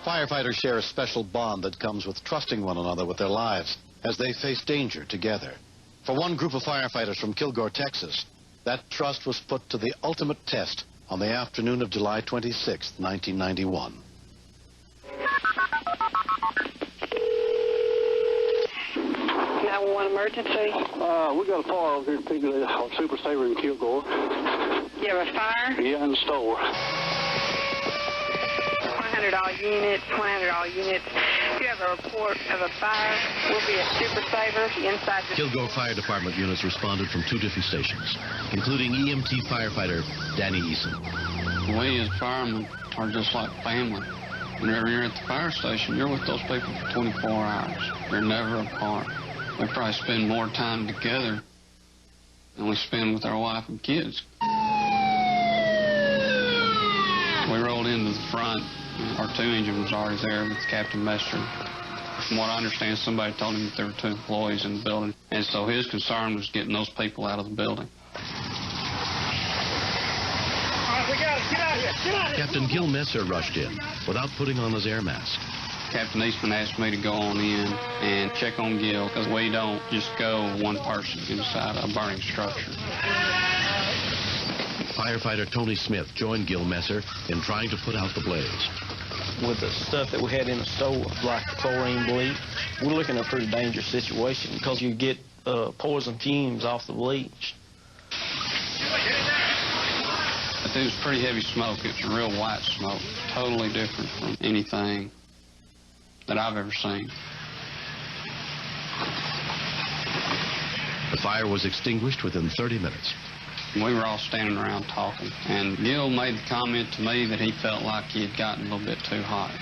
Firefighters share a special bond that comes with trusting one another with their lives as they face danger together. For one group of firefighters from Kilgore, Texas, that trust was put to the ultimate test on the afternoon of July 26, 1991. 911 emergency. We got a fire over here on Super Saver in Kilgore. You have a fire? Yeah, in the store. 100 all units, 100 all units. If you have a report of a fire, we'll be at Super Saver inside the... Kilgore Fire Department units responded from 2 different stations, including EMT firefighter Danny Eason. We as firemen are just like family. Whenever you're at the fire station, you're with those people for 24 hours. You're never apart. We probably spend more time together than we spend with our wife and kids. We rolled into the front. Our 2 engine was already there with Captain Messer. From what I understand, somebody told him that there were 2 employees in the building, and so his concern was getting those people out of the building. We got it. Get out of here. Get out of here. Captain Gil Messer rushed in without putting on his air mask. Captain Eastman asked me to go on in and check on Gil, because we don't just go one person inside a burning structure. Firefighter Tony Smith joined Gil Messer in trying to put out the blaze. With the stuff that we had in the store, like chlorine bleach, we're looking at a pretty dangerous situation because you get poison fumes off the bleach. But it was pretty heavy smoke. It was real white smoke, totally different from anything that I've ever seen. The fire was extinguished within 30 minutes. We were all standing around talking, and Gil made the comment to me that he felt like he had gotten a little bit too hot.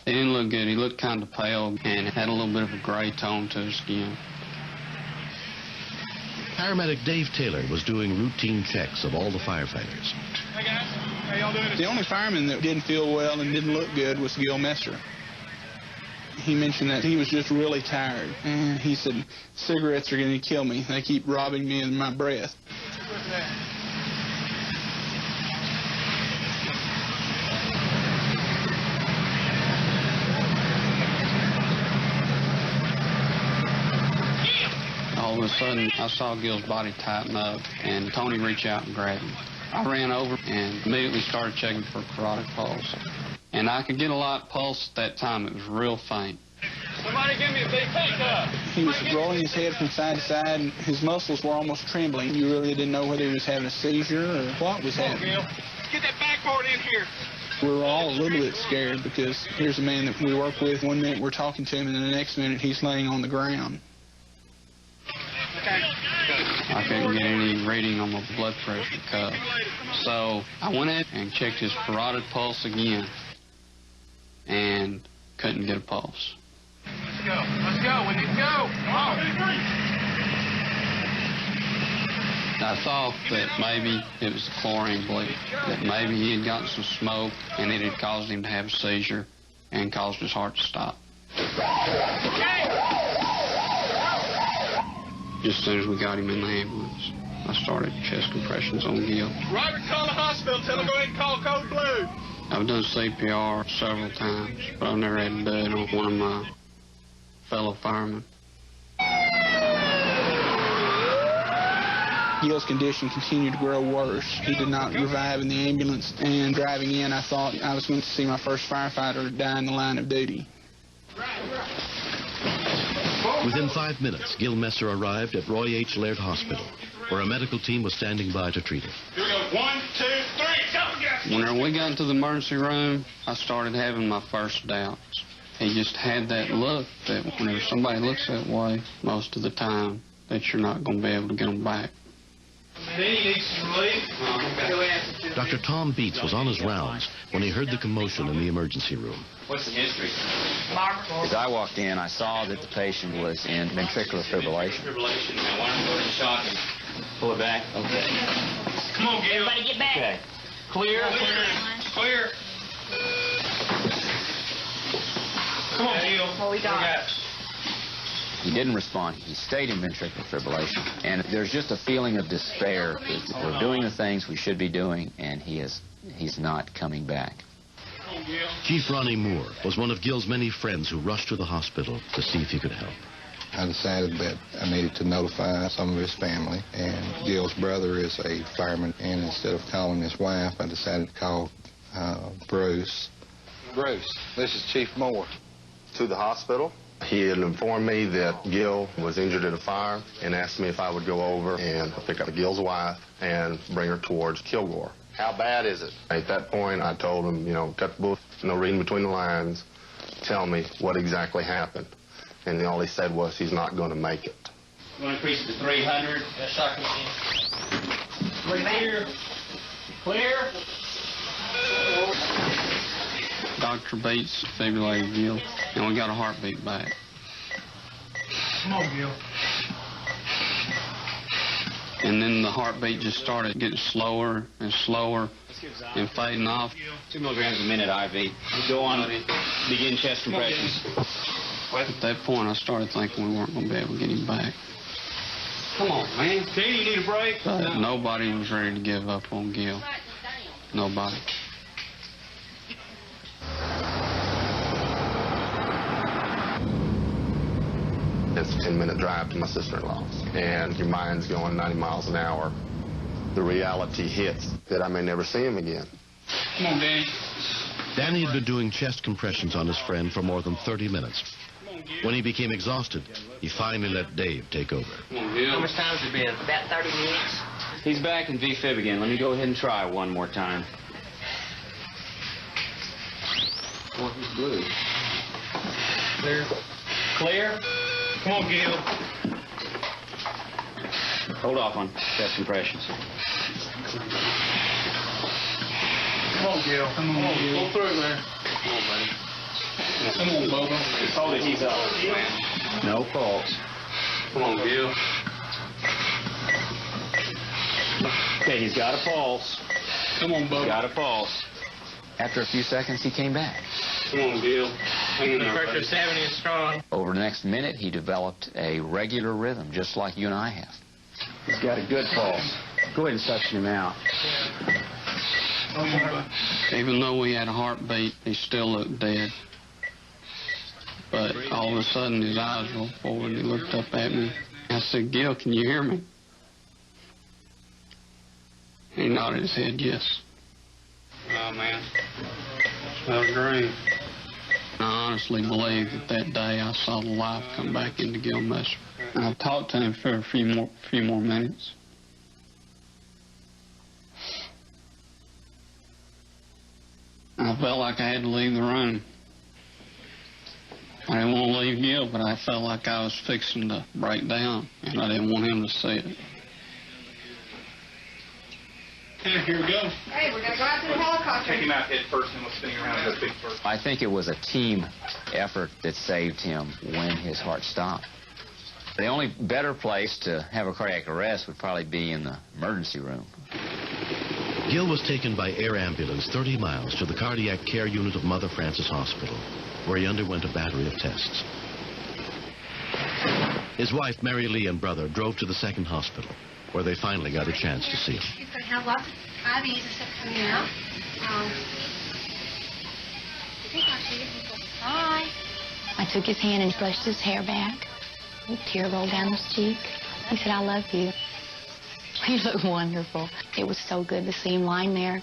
He didn't look good. He looked kind of pale and had a little bit of a gray tone to his skin. Paramedic Dave Taylor was doing routine checks of all the firefighters. Hey guys, how y'all doing? The only fireman that didn't feel well and didn't look good was Gil Messer. He mentioned that he was just really tired. And he said, cigarettes are going to kill me. They keep robbing me of my breath. All of a sudden, I saw Gil's body tighten up, and Tony reach out and grab him. I ran over and immediately started checking for carotid pulse. And I could get a light pulse at that time. It was real faint. Somebody give me a big pickup. He was rolling his head from side to side, and his muscles were almost trembling. You really didn't know whether he was having a seizure or what was happening. Gil, get that backboard in here. We were all a little bit scared because here's a man that we work with. 1 minute we're talking to him, and the next minute he's laying on the ground. Okay. I couldn't get any reading on my blood pressure cuff. So I went in and checked his carotid pulse again and couldn't get a pulse. Let's go. Let's go. We need to go. Come on. I thought that maybe it was the chlorine bleach, that maybe he had gotten some smoke and it had caused him to have a seizure and caused his heart to stop. Just as soon as we got him in the ambulance, I started chest compressions on Gil. Robert, call the hospital. Tell them go ahead and call Code Blue. I've done CPR several times, but I've never had to do it on one of my fellow firemen. Gil's condition continued to grow worse. He did not revive in the ambulance, and driving in, I thought I was going to see my first firefighter die in the line of duty. Within 5 minutes, Gil Messer arrived at Roy H. Laird Hospital, where a medical team was standing by to treat him. Here we go. 1, 2, 3. Go, guys. Whenever we got into the emergency room, I started having my first doubts. He just had that look that whenever somebody looks that way, most of the time, that you're not going to be able to get them back. Dr. Tom Beats was on his rounds when he heard the commotion in the emergency room. What's the history? As I walked in, I saw that the patient was in ventricular fibrillation. Now, why don't you go ahead and shock him? Pull it back. Okay. Come on, Gil. Everybody get back. Okay. Clear. Clear. Come on, Gil. What we got? He didn't respond. He stayed in ventricular fibrillation. And there's just a feeling of despair. We're doing the things we should be doing, and he's not coming back. Chief Ronnie Moore was one of Gil's many friends who rushed to the hospital to see if he could help. I decided that I needed to notify some of his family, and Gil's brother is a fireman, and instead of calling his wife, I decided to call Bruce. Bruce, this is Chief Moore. To the hospital. He had informed me that Gil was injured in a fire and asked me if I would go over and pick up Gil's wife and bring her towards Kilgore. How bad is it? At that point, I told him, you know, cut the book, no reading between the lines, tell me what exactly happened. And all he said was he's not going to make it. You want to increase it to 300? That's shocking. Clear. Clear. Dr. Bates defibrillated Gil, and we got a heartbeat back. Come on, Gil. And then the heartbeat just started getting slower and slower and fading off. 2 milligrams a minute IV. Go on, begin chest compressions. At that point, I started thinking we weren't going to be able to get him back. Come on, man. Danny, you need a break? But nobody was ready to give up on Gil. Nobody. It's a 10-minute drive to my sister-in-law's, and your mind's going 90 miles an hour. The reality hits that I may never see him again. Come on, Danny. Danny had been doing chest compressions on his friend for more than 30 minutes. When he became exhausted, he finally let Dave take over. Come on, Gil. How much time has it been? About 30 minutes. He's back in V-fib again. Let me go ahead and try one more time. Oh, he's blue. Clear. Clear. Come on, Gil. Hold off on chest compressions. Come on, Gil. Come on, Gil. Go through there. Come on, buddy. Come on, Bubba. Hold it, he's up. No pulse. Come on, Gil. Okay, he's got a pulse. Come on, Bubba. Got a pulse. After a few seconds, he came back. Come on, Gil. Hang in there, Pressure buddy. 70 is strong. Over the next minute, he developed a regular rhythm, just like you and I have. He's got a good pulse. Go ahead and suction him out. Even though we had a heartbeat, he still looked dead. But all of a sudden, his eyes rolled forward and he looked up at me. I said, Gil, can you hear me? He nodded his head, yes. Oh, man. That was great. I honestly believe that day I saw the life come back into Gil Messer. I talked to him for a few more minutes. I felt like I had to leave the room. I didn't want to leave Gil, but I felt like I was fixing to break down, and I didn't want him to see it. Here we go. Hey, we're going to go out to the helicopter. Take him out head first, and we'll spin him around his feet first. I think it was a team effort that saved him when his heart stopped. The only better place to have a cardiac arrest would probably be in the emergency room. Gil was taken by air ambulance 30 miles to the cardiac care unit of Mother Frances Hospital, where he underwent a battery of tests. His wife, Mary Lee, and brother drove to the second hospital, where they finally got a chance to see him. He's going to have lots of IVs and stuff coming out. Hi. I took his hand and brushed his hair back. A tear rolled down his cheek. He said, I love you. He looked wonderful. It was so good to see him lying there.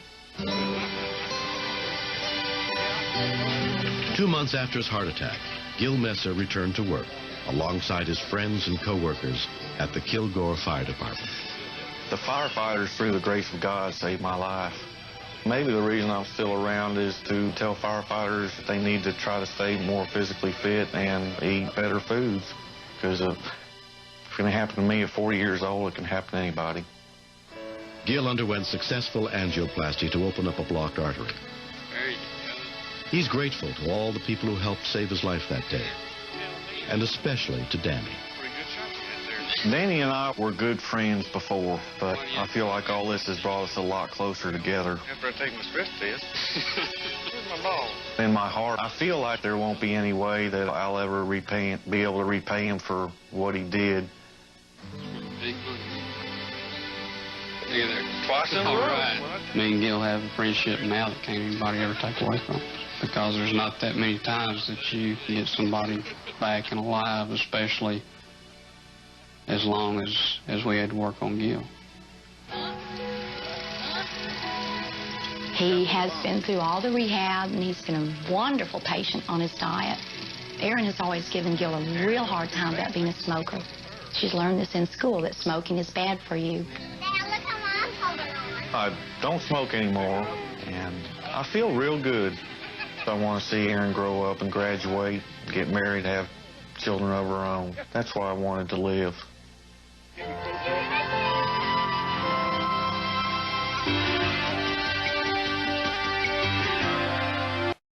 2 months after his heart attack, Gil Messer returned to work alongside his friends and co-workers at the Kilgore Fire Department. The firefighters, through the grace of God, saved my life. Maybe the reason I'm still around is to tell firefighters that they need to try to stay more physically fit and eat better foods. Because if it's going to happen to me at 40 years old, it can happen to anybody. Gil underwent successful angioplasty to open up a blocked artery. He's grateful to all the people who helped save his life that day, and especially to Danny. Danny and I were good friends before, but I feel like all this has brought us a lot closer together. After I take my stress test, where's my ball? In my heart, I feel like there won't be any way that I'll ever be able to repay him for what he did. Twice in a row. Me and Gil have a friendship now that can't anybody ever take away from us. because there's not that many times that you get somebody back and alive, especially as long as we had to work on Gil. He has been through all the rehab, and he's been a wonderful patient on his diet. Erin has always given Gil a real hard time about being a smoker. She's learned this in school, that smoking is bad for you. Dad, look how Mom's holding on. I don't smoke anymore, and I feel real good. I want to see Erin grow up and graduate, get married, have children of her own. That's why I wanted to live.